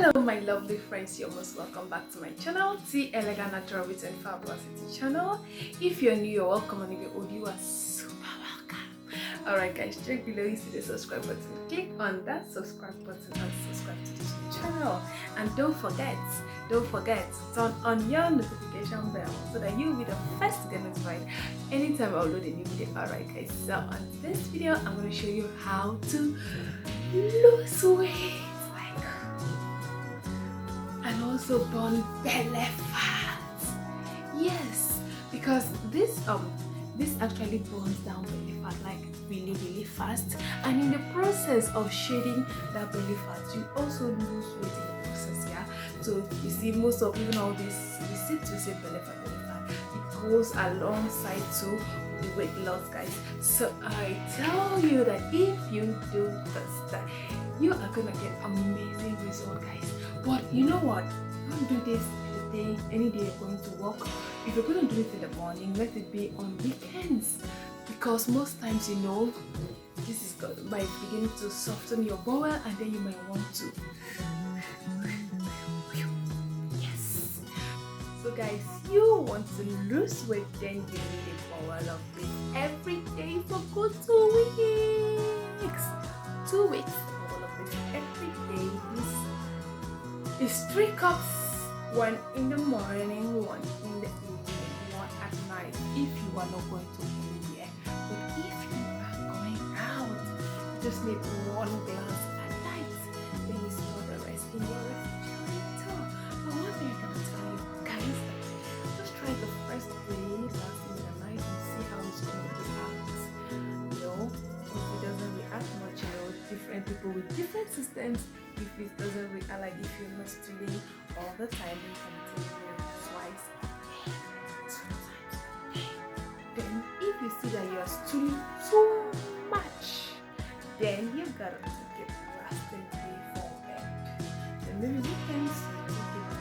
Hello my lovely friends, you're most welcome back to my channel, T Elegant Natural with and Fabulosity channel. If you're new, you're welcome, and if you're old, you are super welcome. Alright guys, check below, you see the subscribe button. Click on that subscribe button and subscribe to this channel. And don't forget, turn on your notification bell so that you'll be the first to get notified anytime I upload a new video. Alright guys, so on this video, I'm going to show you how to lose weight. And also burn belly fat. Yes, because this actually burns down belly fat like really fast, and in the process of shedding that belly fat you also lose weight in the process. Yeah, so you see most of even all this receipts we say belly fat, it goes alongside to the weight loss, guys. So I tell you that if you do this, that you are gonna get amazing results, guys. But you know what? Don't do this any day you're going to work. If you're going to do it in the morning, let it be on weekends, because most times, you know, this is might begin to soften your bowel, and then you might want to. Yes. So guys, you want to lose weight, then you need a bowel of this every day for good 2 weeks. 2 weeks. Bowel of this every day is 3 cups, 1 in the morning, 1 in the evening, 1 at night, if you are not going to anywhere. But if you are going out, you just need 1 glass at night, then you store the rest in your refrigerator. But one thing I gotta tell you guys, just try the first day, last in the night, and see how it's going to react. You know, if it doesn't react much, you know, different people with different systems. If it doesn't react, like if you're not stooling all the time, you can take it twice a day, 2 times a day. Then if you see that you are stooling too much, then you gotta take it last thing before bed. Then maybe weekends you take it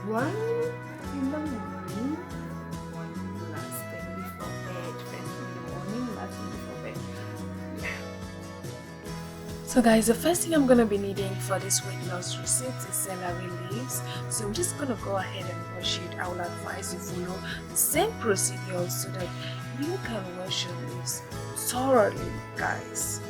1 in the morning, 1 last thing before bed, first in the morning, last thing before bed. So guys, the first thing I'm going to be needing for this weight loss receipt is celery leaves. So I'm just going to go ahead and wash it. I will advise you follow the same procedure so that you can wash your leaves thoroughly, guys.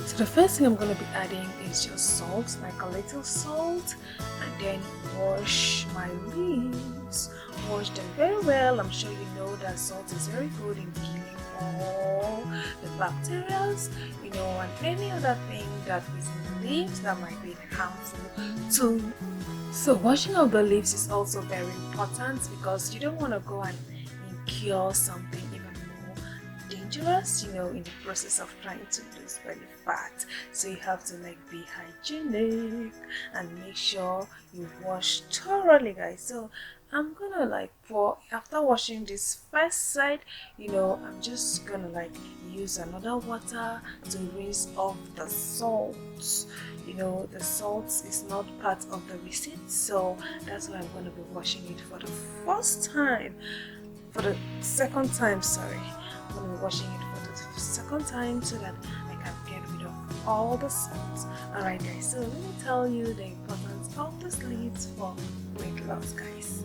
So the first thing I'm going to be adding is just salt, like a little salt, and then wash my leaves. Wash them very well. I'm sure you know that salt is very good in killing all the bacteria, you know, and any other thing that is in the leaves that might be harmful to. So washing of the leaves is also very important, because you don't want to go and incur something even more dangerous, you know, in the process of trying to lose belly fat. So you have to like be hygienic and make sure you wash thoroughly, guys. So I'm gonna like pour, after washing this first side, you know, I'm just gonna like use another water to rinse off the salt. You know, the salt is not part of the receipt, so that's why I'm gonna be washing it for the second time, sorry. I'm gonna be washing it for the second time so that I can get rid of all the salt. Alright guys, so let me tell you the importance of the leaves for weight loss, guys.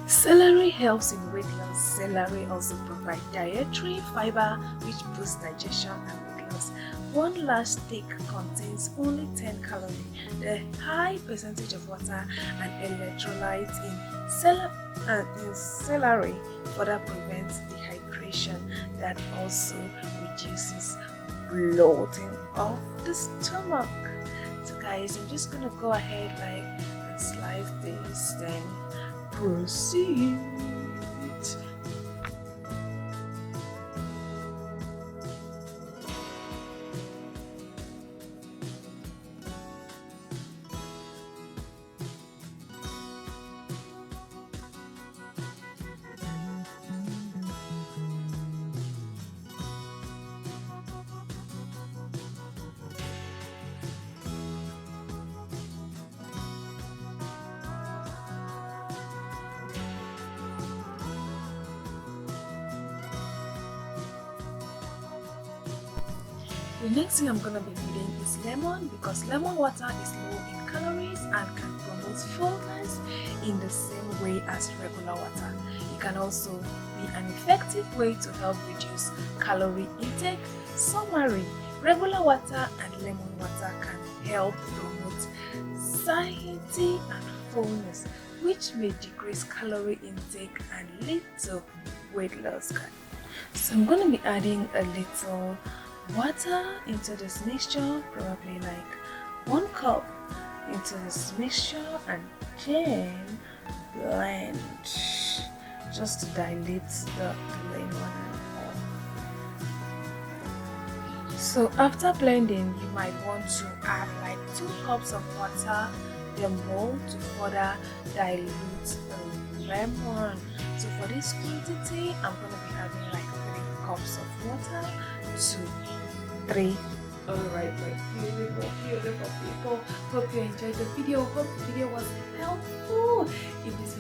Celery helps in weight loss. Celery also provides dietary fiber, which boosts digestion and weight loss. 1 large stick contains only 10 calories. The high percentage of water and electrolytes in celery further prevents dehydration. That also reduces bloating of the stomach. So guys, I'm just gonna go ahead like and slice this, then proceed. The next thing I'm gonna be needing is lemon, because lemon water is low in calories and can promote fullness in the same way as regular water. It can also be an effective way to help reduce calorie intake. Summary: regular water and lemon water can help promote satiety and fullness, which may decrease calorie intake and lead to weight loss. So I'm going to be adding a little water into this mixture, probably like 1 cup into this mixture, and then blend just to dilute the lemon. So after blending, you might want to add like 2 cups of water, then more to further dilute the lemon. So for this quantity, I'm going to be having like 3 cups of water to 3. Alright, my beautiful people. Hope you enjoyed the video. Hope the video was helpful. If this